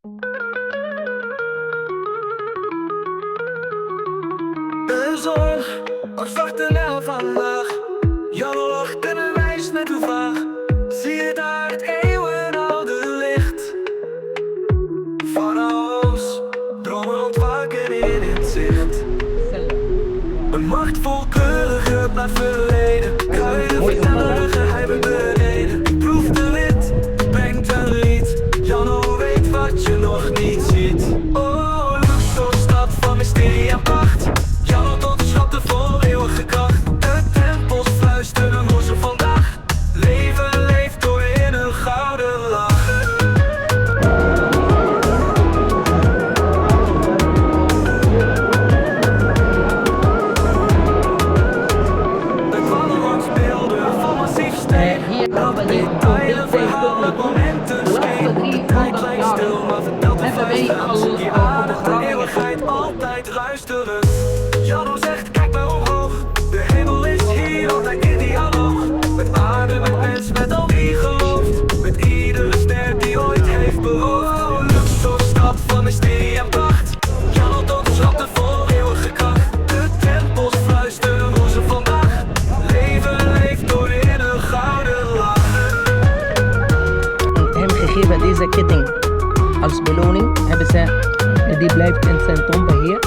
De zon, wat wacht er nou vandaag? Jan lacht en een wijs net hoe vaag. Zie je daar het eeuwenoude licht? Farao's dromen ontwaken in het zicht. Een macht vol kleurige naar verleden. Kruiden vertellen de geheimen beneden. Ik proef de wit, brengt een lied. Jan weet wat je nog niet ziet. Oh, Luxor, stad van mysterie en pracht. Jan tot schatten vol eeuwige kracht. De tempels fluisteren hoe ze vandaag. Leven leeft door in een gouden lach. Detaillen, verhalen, momenten, scheen. De tijd lijkt stil, maar vertelt het fluisterend. Die ademt de eeuwigheid, altijd luisterend. Jano zegt, kijk maar omhoog. De hemel is hier, altijd in dialoog. Met aarde, met mens, met al wie gelooft. Met iedere ster die ooit heeft beloofd. Oh, Luxor, stad van mysterie en pracht. Jano tot schatten vol eeuwige kracht. De tempels fluisteren hoe ze vandaag. Leven leeft door in een gouden lach. Hem gegeven deze ketting als beloning hebben ze, die blijft in zijn tombe hier.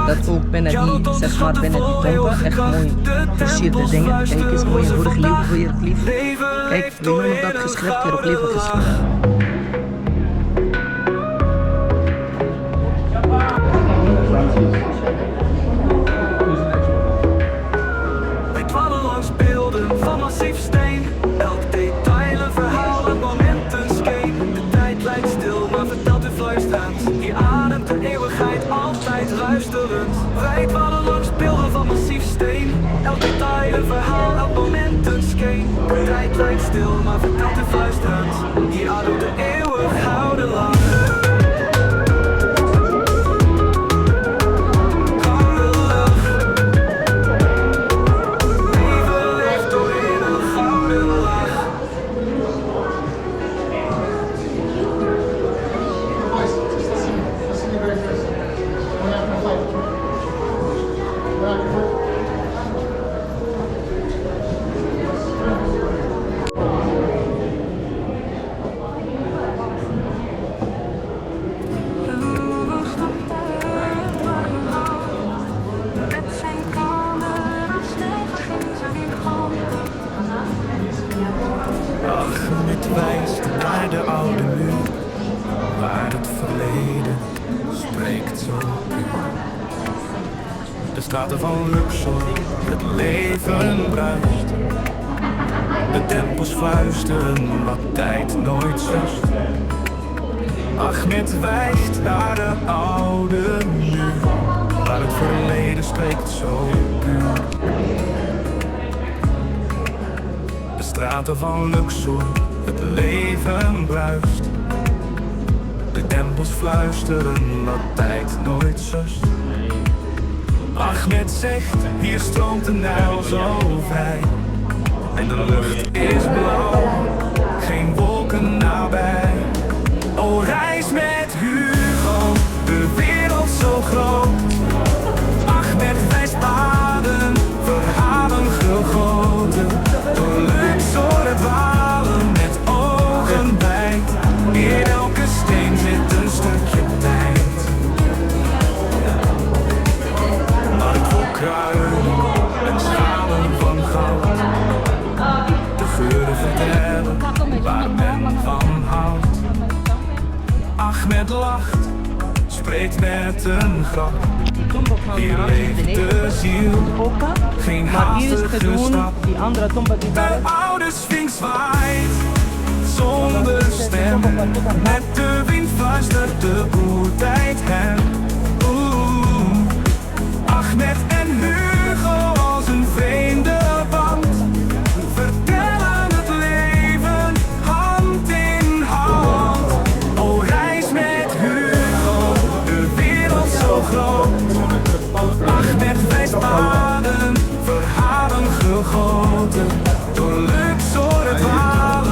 Dat ook binnen die, zeg maar binnen die tombe, echt mooi versierde dingen. Kijk eens, mooi vorig leven voor je het lief. Kijk, we noemen dat geschrift, hieroglyphen geschrift. Wij dwalen langs beelden van massief steen. Elk detail een verhaal, een moment, een scheen. De tijd lijkt stil, maar vertelt u fluisterend. Hier ademt de eeuwigheid, altijd luisterend. Wij dwalen langs beelden van massief steen. Elk detail een verhaal, elk moment, een scheen. De tijd lijkt stil, maar vertelt u fluisterend. Hier ademt de eeuwig gouden lach. Het wijst naar de oude muur, waar het verleden spreekt zo puur. De straten van Luxor, het leven bruist. De tempels fluisteren wat tijd nooit zust. Ahmed wijst naar de oude muur, waar het verleden spreekt zo puur. De straten van Luxor, het leven bruist. De tempels fluisteren wat tijd nooit zust. Ahmed zegt, hier stroomt de Nijl zo vrij. En de lucht is blauw, geen wolken nabij. O, reis met Hugo, de wereld zo groot. Ahmed wijst paden, verhalen gegoten. Door Luxor het dwalen met ogen wijd. In elke steen zit een stukje tijd. Markt vol kruiden en schalen van goud. De geuren vertellen waar men van houdt. Ahmed lacht, spreekt met een grap. Hier leeft de ziel, geen haastige stap. De oude Sphinx waait, zonder stem. Met de wind fluistert de oertijd hem. Ahmed en Hugo als een vreemde band. Vertellen het leven hand in hand. O, reis met Hugo, de wereld zo groot. Ahmed wijst paden, verhalen gegoten. Door Luxor het water.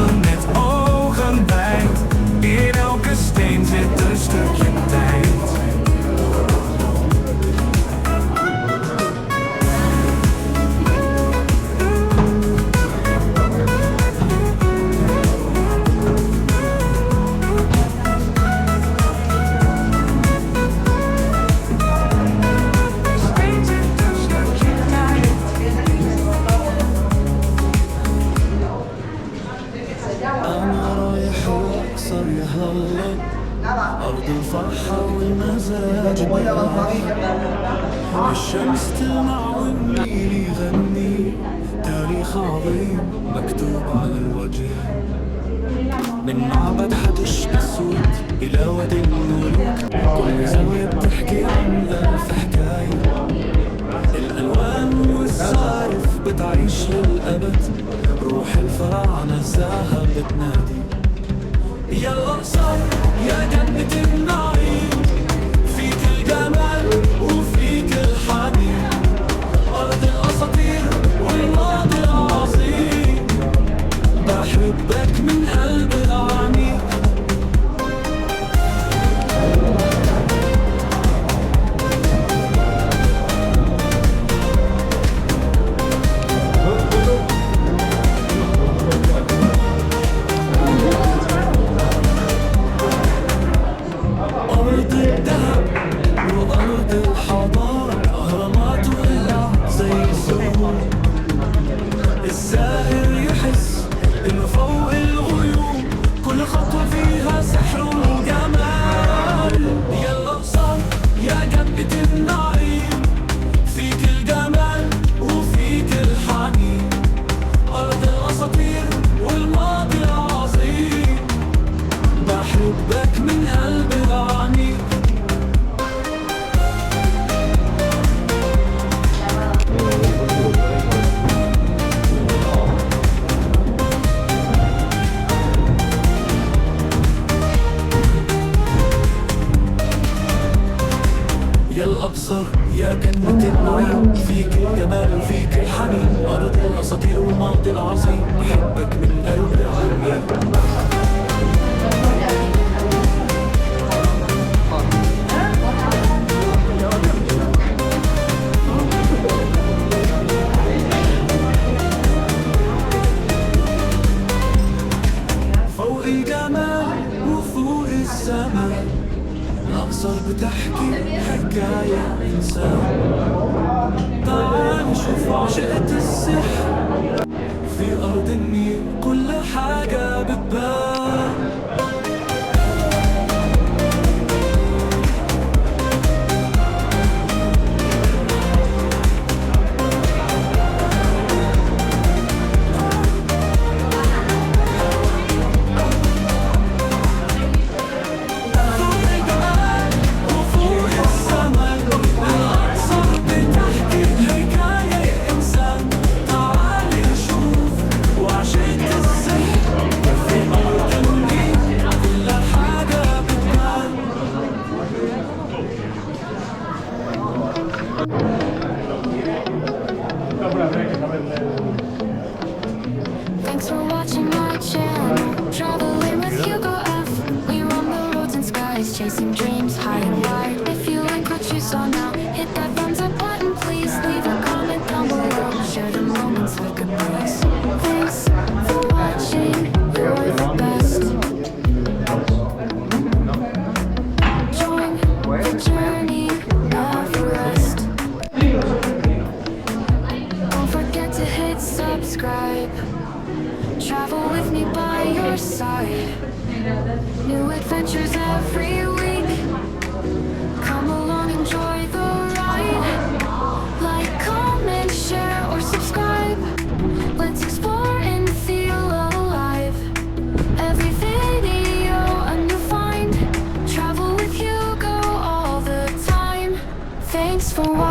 أرض الفرحة والمزاج الشمس تلمع والنيل يغني تاريخ عظيم مكتوب على الوجه من معبد حتش أسود إلى وادي الملوك كل زاوية بتحكي عن ألف حكاية الألوان والزخارف بتعيش للأبد روح الفراعنة الزاهر بتنادي يا الأقصر يا جنة النعيم فيك الجمال وفيك الحنين أرض الأساطير والماضي العظيم بحبك من قلبي العميق أرض الذهب وأرض الحضارة أهرامات وقلع زي الزهور الساهر يحس إنه فوق الغيوم كل خطوة فيها سحر وجمال يا الأقصر يا جنة النعيم فيك الجمال وفيك الحنين أرض الأساطير والماضي العظيم بحبك من قلبي العميق يا الأقصر يا جنة النعيم فيك الجمال وفيك الحنين أرض الأساطير والماضي العظيم بحبك من قلبي العميق فوق الجمال وفوق السماء الأقصر بتحكي حكاية إنسان تعال نشوف عشقة السحر في أرض النيل كل حاجة بتبان Thanks for watching my channel, traveling with HugoF. We roam the roads and skies, chasing dreams high and wide. If you like what you saw now, hit that thumbs up button, please. Leave a comment down below, share the moments like a breeze. Thanks for watching, you're the best. Join the journey, never rest. Don't forget to hit subscribe. Travel with me by your side. New adventures every week. Come along, enjoy the ride. Like, comment, share, or subscribe. Let's explore and feel alive. Every video a new find. Travel with Hugo all the time. Thanks for watching.